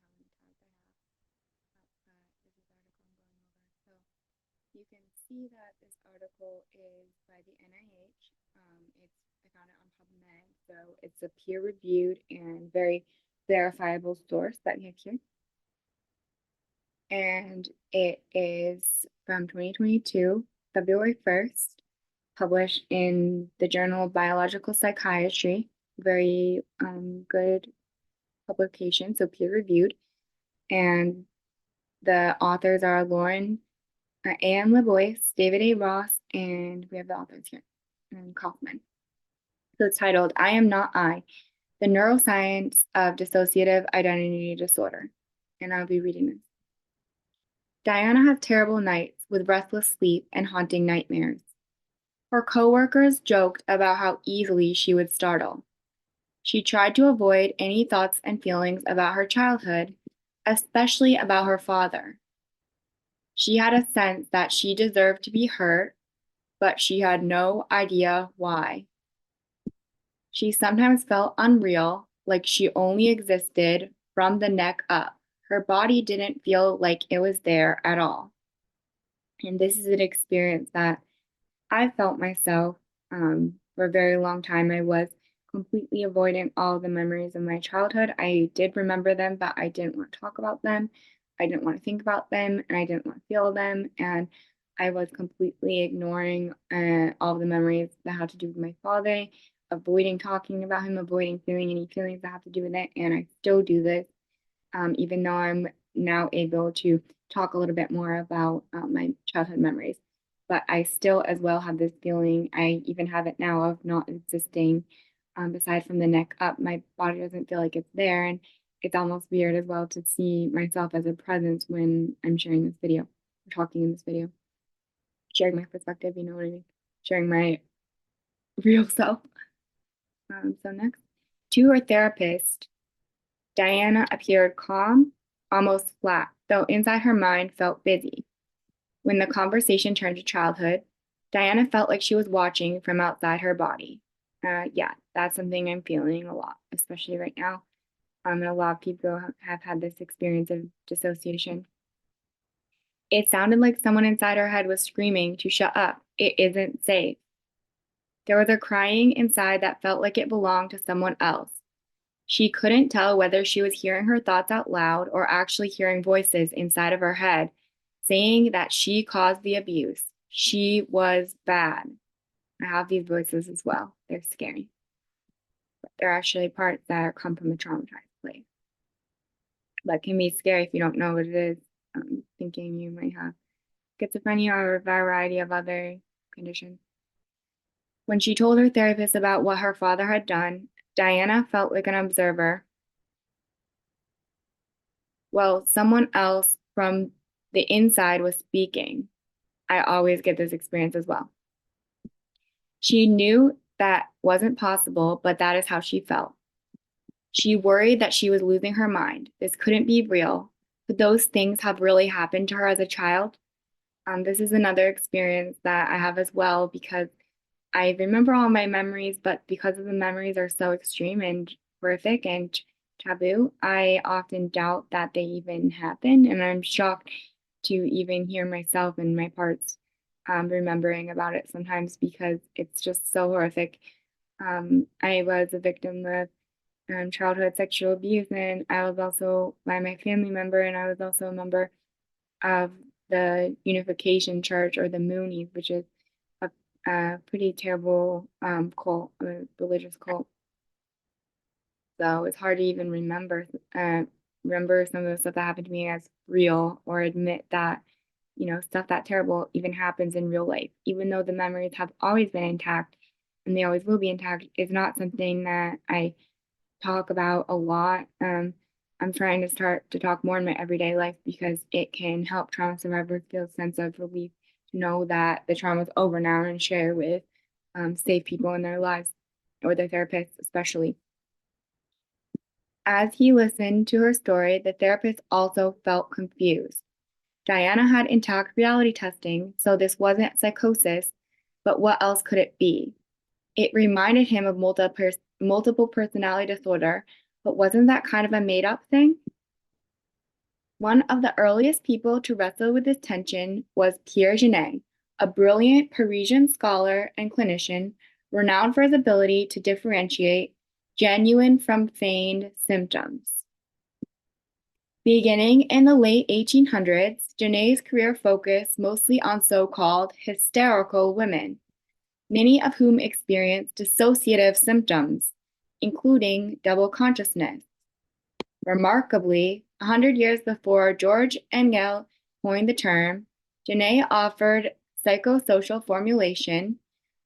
how many tabs I have. This is the article I'm going over. So you can see that this article is by the NIH. I found it on PubMed, so it's a peer-reviewed and very verifiable source that we have here. And it is from 2022, February 1st, published in the Journal of Biological Psychiatry. Very good publication, so peer-reviewed. And the authors are Lauren A.M. LeBoyce, David A. Ross, and we have the authors here, and Kaufman. So it's titled, I Am Not I, The Neuroscience of Dissociative Identity Disorder. And I'll be reading this. Diana has terrible nights with restless sleep and haunting nightmares. Her coworkers joked about how easily she would startle. She tried to avoid any thoughts and feelings about her childhood, especially about her father. She had a sense that she deserved to be hurt, but she had no idea why. She sometimes felt unreal, like she only existed from the neck up. Her body didn't feel like it was there at all. And this is an experience that I felt myself for a very long time. I was completely avoiding all the memories of my childhood. I did remember them, but I didn't want to talk about them. I didn't want to think about them, and I didn't want to feel them. And I was completely ignoring all the memories that had to do with my father, avoiding talking about him, avoiding feeling any feelings that have to do with it. And I still do this, even though I'm now able to talk a little bit more about my childhood memories. But I still as well have this feeling, I even have it now, of not existing. Aside from the neck up, my body doesn't feel like it's there. And it's almost weird as well to see myself as a presence when I'm sharing this video, or talking in this video, sharing my perspective, you know what I mean? Sharing my real self. So next, to her therapist, Diana appeared calm, almost flat, though inside her mind felt busy. When the conversation turned to childhood, Diana felt like she was watching from outside her body. Yeah, that's something I'm feeling a lot, especially right now. And a lot of people have had this experience of dissociation. It sounded like someone inside her head was screaming to shut up. It isn't safe. There was a crying inside that felt like it belonged to someone else. She couldn't tell whether she was hearing her thoughts out loud or actually hearing voices inside of her head saying that she caused the abuse. She was bad. I have these voices as well. They're scary. But they're actually parts that come from a traumatized place. That can be scary if you don't know what it is, thinking you might have schizophrenia or a variety of other conditions. When she told her therapist about what her father had done, Diana felt like an observer. Well, someone else from the inside was speaking. I always get this experience as well. She knew that wasn't possible, but that is how she felt. She worried that she was losing her mind. This couldn't be real. Could those things have really happened to her as a child? This is another experience that I have as well because I remember all my memories, but because of the memories are so extreme and horrific and taboo, I often doubt that they even happened. And I'm shocked to even hear myself and my parts remembering about it sometimes because it's just so horrific. I was a victim of childhood sexual abuse, and I was also by my family member, and I was also a member of the Unification Church or the Moonies, which is a pretty terrible cult, a religious cult. So it's hard to even remember some of the stuff that happened to me as real or admit that, stuff that terrible even happens in real life. Even though the memories have always been intact and they always will be intact, it's not something that I talk about a lot. I'm trying to start to talk more in my everyday life because it can help trauma survivors feel a sense of relief to know that the trauma is over now and share with safe people in their lives or their therapists, especially. As he listened to her story, the therapist also felt confused. Diana had intact reality testing, so this wasn't psychosis, but what else could it be? It reminded him of multiple personality disorder, but wasn't that kind of a made up thing? One of the earliest people to wrestle with this tension was Pierre Genet, a brilliant Parisian scholar and clinician renowned for his ability to differentiate genuine from feigned symptoms. Beginning in the late 1800s, Genet's career focused mostly on so-called hysterical women, many of whom experienced dissociative symptoms, including double consciousness. Remarkably, 100 years before George Engel coined the term, Genet offered psychosocial formulation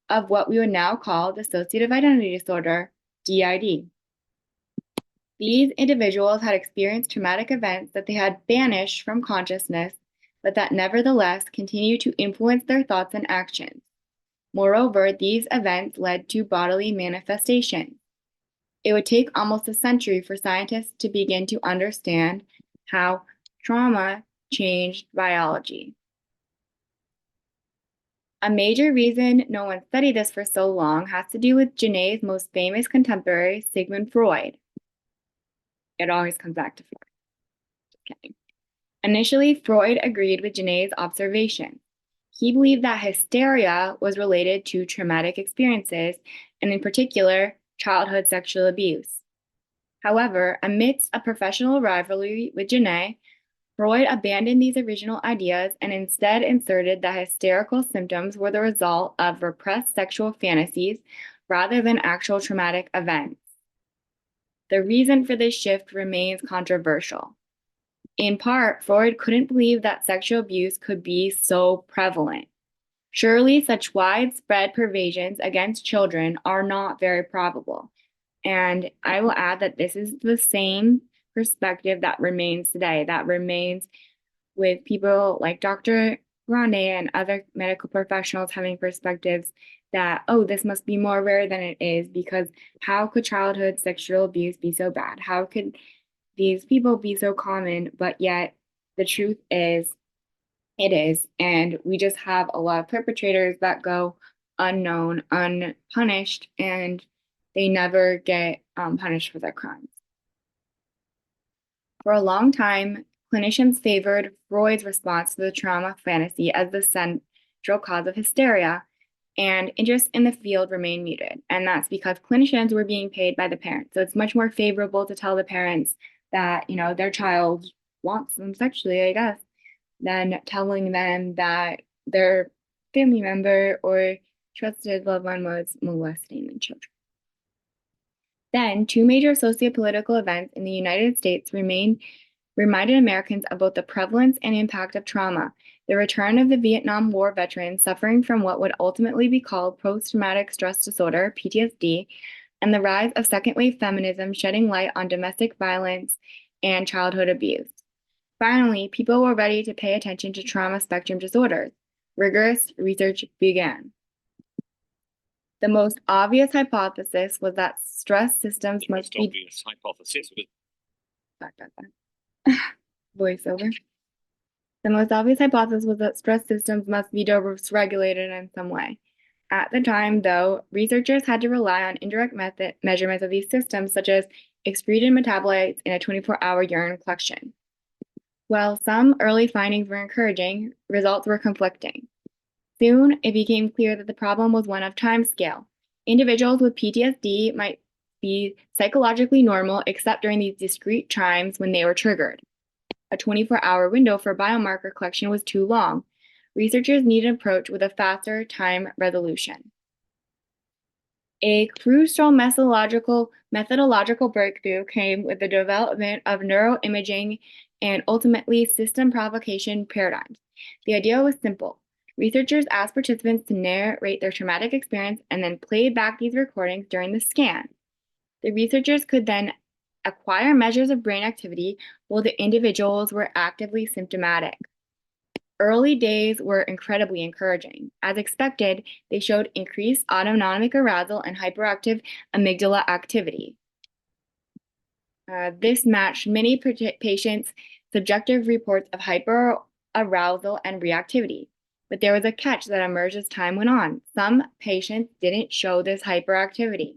of what we would now call dissociative identity disorder, DID. These individuals had experienced traumatic events that they had banished from consciousness, but that nevertheless continued to influence their thoughts and actions. Moreover, these events led to bodily manifestations. It would take almost a century for scientists to begin to understand how trauma changed biology. A major reason no one studied this for so long has to do with Genet's most famous contemporary, Sigmund Freud. It always comes back to Freud. Just kidding. Initially, Freud agreed with Genet's observation. He believed that hysteria was related to traumatic experiences, and in particular, childhood sexual abuse. However, amidst a professional rivalry with Genet, Freud abandoned these original ideas and instead inserted that hysterical symptoms were the result of repressed sexual fantasies rather than actual traumatic events. The reason for this shift remains controversial. In part, Freud couldn't believe that sexual abuse could be so prevalent. Surely such widespread pervasions against children are not very probable. And I will add that this is the same perspective that remains today, that remains with people like Dr. Grande and other medical professionals having perspectives that, oh, this must be more rare than it is, because how could childhood sexual abuse be so bad? How could these people be so common? But yet the truth is, it is. And we just have a lot of perpetrators that go unknown, unpunished, and they never get punished for their crimes. For a long time, clinicians favored Freud's response to the trauma fantasy as the central cause of hysteria, and interest in the field remained muted. And that's because clinicians were being paid by the parents. So it's much more favorable to tell the parents that, their child wants them sexually, I guess, than telling them that their family member or trusted loved one was molesting the children. Then, two major sociopolitical events in the United States reminded Americans of both the prevalence and impact of trauma: the return of the Vietnam War veterans suffering from what would ultimately be called post-traumatic stress disorder, PTSD, and the rise of second-wave feminism shedding light on domestic violence and childhood abuse. Finally, people were ready to pay attention to trauma spectrum disorders. Rigorous research began. The most obvious hypothesis was that stress systems must be voiceover. The most obvious hypothesis was that stress systems must be dysregulated in some way. At the time, though, researchers had to rely on indirect measurements of these systems, such as excreted metabolites in a 24-hour urine collection. While some early findings were encouraging, results were conflicting. Soon, it became clear that the problem was one of time scale. Individuals with PTSD might be psychologically normal except during these discrete times when they were triggered. A 24-hour window for biomarker collection was too long. Researchers needed an approach with a faster time resolution. A crucial methodological breakthrough came with the development of neuroimaging and ultimately system provocation paradigms. The idea was simple. Researchers asked participants to narrate their traumatic experience and then played back these recordings during the scan. The researchers could then acquire measures of brain activity while the individuals were actively symptomatic. Early days were incredibly encouraging. As expected, they showed increased autonomic arousal and hyperactive amygdala activity. This matched many patients' subjective reports of hyperarousal and reactivity. But there was a catch that emerged as time went on. Some patients didn't show this hyperactivity.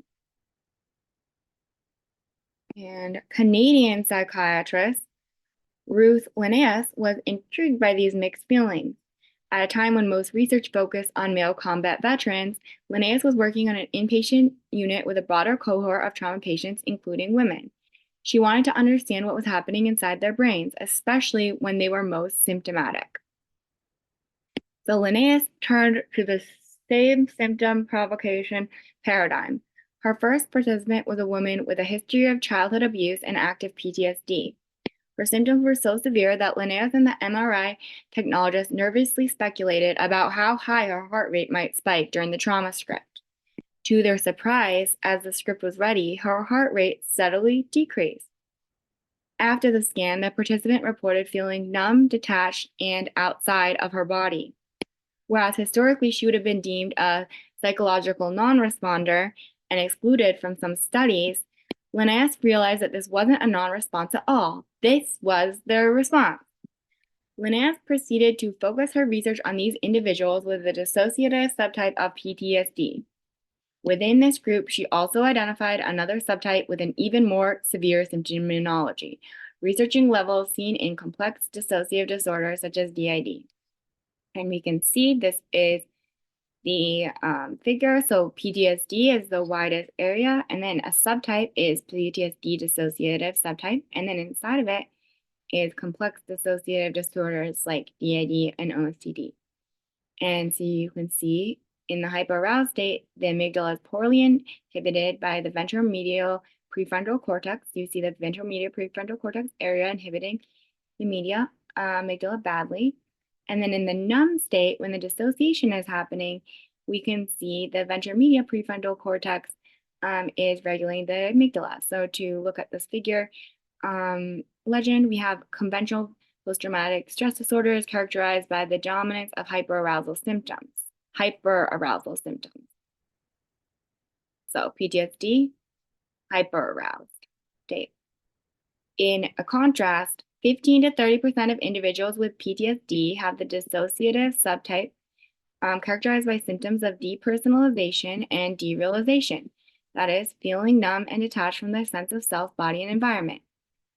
And Canadian psychiatrist Ruth Linnaeus was intrigued by these mixed feelings. At a time when most research focused on male combat veterans, Linnaeus was working on an inpatient unit with a broader cohort of trauma patients, including women. She wanted to understand what was happening inside their brains, especially when they were most symptomatic. So Linnaeus turned to the same symptom provocation paradigm. Her first participant was a woman with a history of childhood abuse and active PTSD. Her symptoms were so severe that Linnaeus and the MRI technologist nervously speculated about how high her heart rate might spike during the trauma script. To their surprise, as the script was ready, her heart rate steadily decreased. After the scan, the participant reported feeling numb, detached, and outside of her body. Whereas historically she would have been deemed a psychological non-responder and excluded from some studies, Linnaeus realized that this wasn't a non-response at all. This was their response. Linnaeus proceeded to focus her research on these individuals with the dissociative subtype of PTSD. Within this group, she also identified another subtype with an even more severe symptomatology, researching levels seen in complex dissociative disorders such as DID. And we can see this is the figure. So PTSD is the widest area, and then a subtype is PTSD dissociative subtype, and then inside of it is complex dissociative disorders like DID and OCD. And so you can see in the hyperaroused state, the amygdala is poorly inhibited by the ventromedial prefrontal cortex. You see the ventromedial prefrontal cortex area inhibiting the amygdala badly. And then in the numb state, when the dissociation is happening, we can see the ventromedial prefrontal cortex is regulating the amygdala. So to look at this figure legend, we have conventional post-traumatic stress disorder is characterized by the dominance of hyperarousal symptoms. So PTSD, hyperaroused state. In a contrast, 15 to 30% of individuals with PTSD have the dissociative subtype characterized by symptoms of depersonalization and derealization. That is, feeling numb and detached from their sense of self, body, and environment.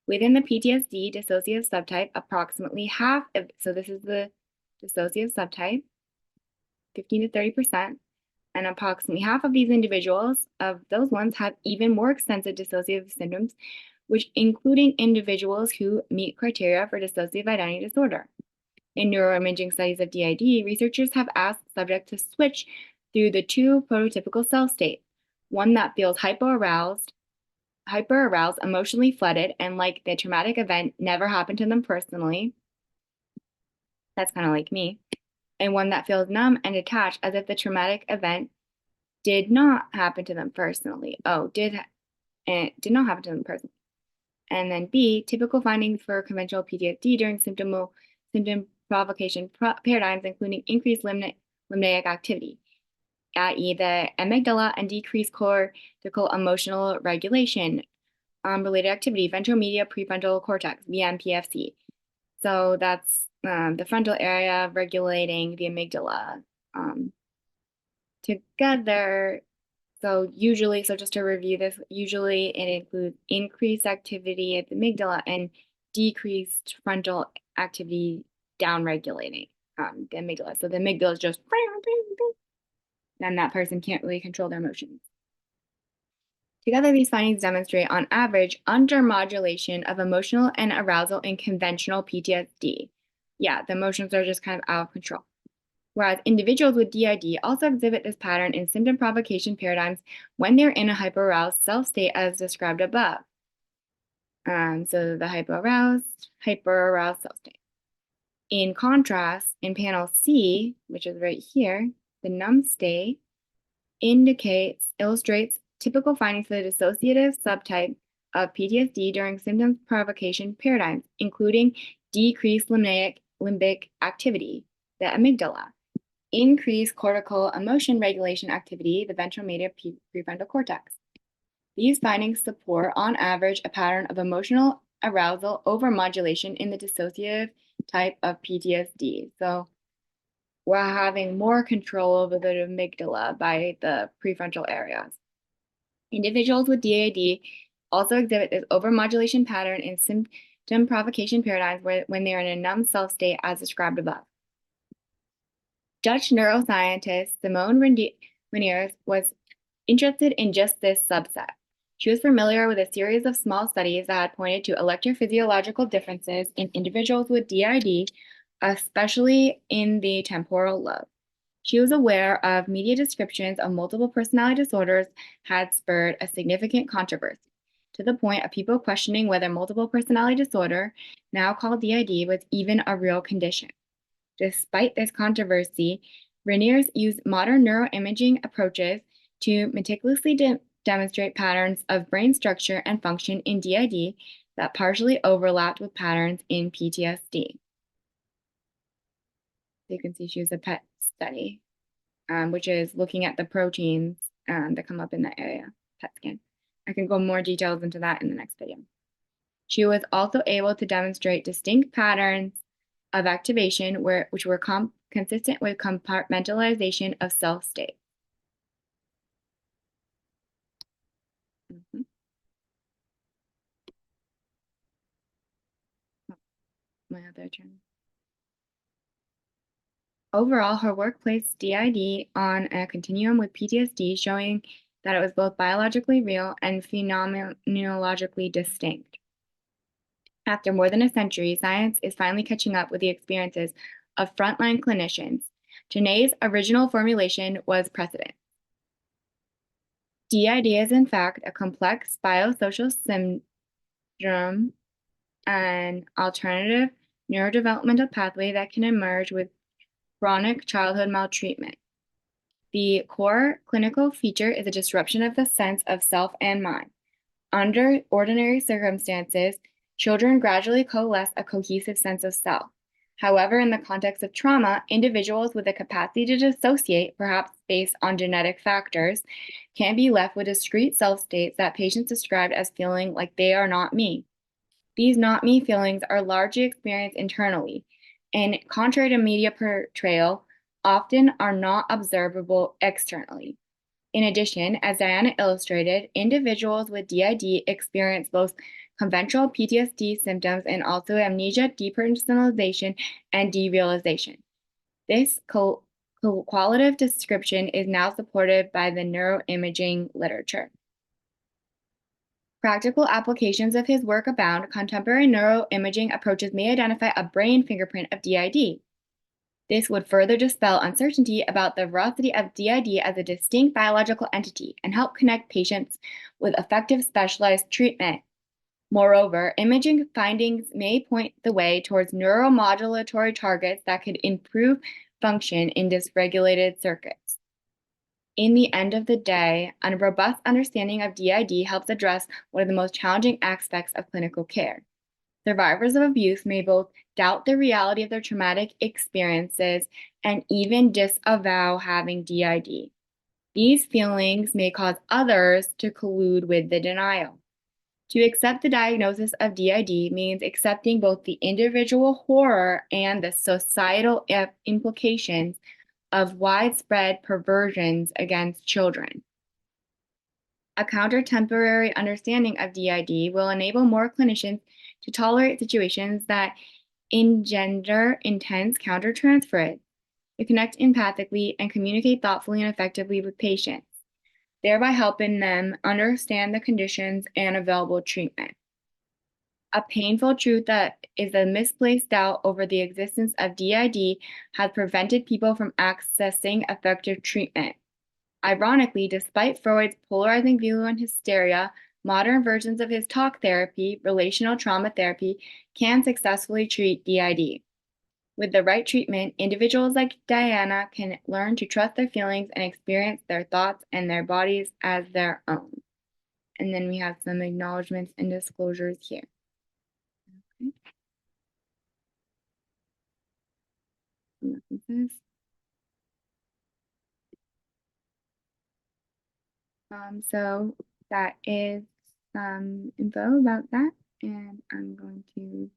Within the PTSD dissociative subtype, approximately half of, so this is the dissociative subtype, 15 to 30%, and approximately half of these individuals, of those ones, have even more extensive dissociative symptoms, which including individuals who meet criteria for dissociative identity disorder. In neuroimaging studies of DID, researchers have asked subjects to switch through the two prototypical cell states, one that feels hyperaroused, emotionally flooded, and like the traumatic event never happened to them personally. That's kind of like me. And one that feels numb and detached as if the traumatic event did not happen to them personally. Did not happen to them personally. And then B, typical findings for conventional PTSD during symptom provocation paradigms, including increased limbic activity, i.e. the amygdala, and decreased cortical emotional regulation, related activity, ventromedial prefrontal cortex, VMPFC. So that's the frontal area regulating the amygdala together. So just to review this, usually it includes increased activity at the amygdala and decreased frontal activity downregulating the amygdala. So the amygdala is just, then that person can't really control their emotions. Together, these findings demonstrate, on average, undermodulation of emotional and arousal in conventional PTSD. Yeah, the emotions are just kind of out of control. Whereas individuals with DID also exhibit this pattern in symptom provocation paradigms when they're in a hyperaroused self state as described above. So the hyperaroused self state. In contrast, in panel C, which is right here, the numb state illustrates typical findings for the dissociative subtype of PTSD during symptom provocation paradigms, including decreased limbic activity, the amygdala, increased cortical emotion regulation activity, the ventromedial prefrontal cortex. These findings support, on average, a pattern of emotional arousal overmodulation in the dissociative type of PTSD. So we're having more control over the amygdala by the prefrontal areas. Individuals with DID also exhibit this overmodulation pattern in symptom provocation paradigms when they are in a numb self state as described above. Dutch neuroscientist Simone Reniers was interested in just this subset. She was familiar with a series of small studies that had pointed to electrophysiological differences in individuals with DID, especially in the temporal lobe. She was aware of media descriptions of multiple personality disorders had spurred a significant controversy, to the point of people questioning whether multiple personality disorder, now called DID, was even a real condition. Despite this controversy, Reniers used modern neuroimaging approaches to meticulously demonstrate patterns of brain structure and function in DID that partially overlapped with patterns in PTSD. You can see she was a PET study, which is looking at the proteins that come up in that area, PET scan. I can go more details into that in the next video. She was also able to demonstrate distinct patterns of activation which were consistent with compartmentalization of self state. My other turn. Overall, her work placed DID on a continuum with PTSD, showing that it was both biologically real and phenomenologically distinct. After more than a century, science is finally catching up with the experiences of frontline clinicians. Janae's original formulation was precedent. DID is, in fact, a complex biosocial syndrome, an alternative neurodevelopmental pathway that can emerge with chronic childhood maltreatment. The core clinical feature is a disruption of the sense of self and mind. Under ordinary circumstances, children gradually coalesce a cohesive sense of self. However, in the context of trauma, individuals with the capacity to dissociate, perhaps based on genetic factors, can be left with discrete self states that patients described as feeling like they are not me. These not me feelings are largely experienced internally, and contrary to media portrayal, often are not observable externally. In addition, as Diana illustrated, individuals with DID experience both conventional PTSD symptoms and also amnesia, depersonalization, and derealization. This qualitative description is now supported by the neuroimaging literature. Practical applications of his work abound. Contemporary neuroimaging approaches may identify a brain fingerprint of DID. This would further dispel uncertainty about the veracity of DID as a distinct biological entity and help connect patients with effective specialized treatment. Moreover, imaging findings may point the way towards neuromodulatory targets that could improve function in dysregulated circuits. In the end of the day, a robust understanding of DID helps address one of the most challenging aspects of clinical care. Survivors of abuse may both doubt the reality of their traumatic experiences and even disavow having DID. These feelings may cause others to collude with the denial. To accept the diagnosis of DID means accepting both the individual horror and the societal implications of widespread perversions against children. A contemporary understanding of DID will enable more clinicians to tolerate situations that engender intense countertransference, to connect empathically and communicate thoughtfully and effectively with patients, thereby helping them understand the conditions and available treatment. A painful truth that is a misplaced doubt over the existence of DID has prevented people from accessing effective treatment. Ironically, despite Freud's polarizing view on hysteria, modern versions of his talk therapy, relational trauma therapy, can successfully treat DID. With the right treatment, individuals like Diana can learn to trust their feelings and experience their thoughts and their bodies as their own. And then we have some acknowledgments and disclosures here. Okay. References. So that is some info about that, and I'm going to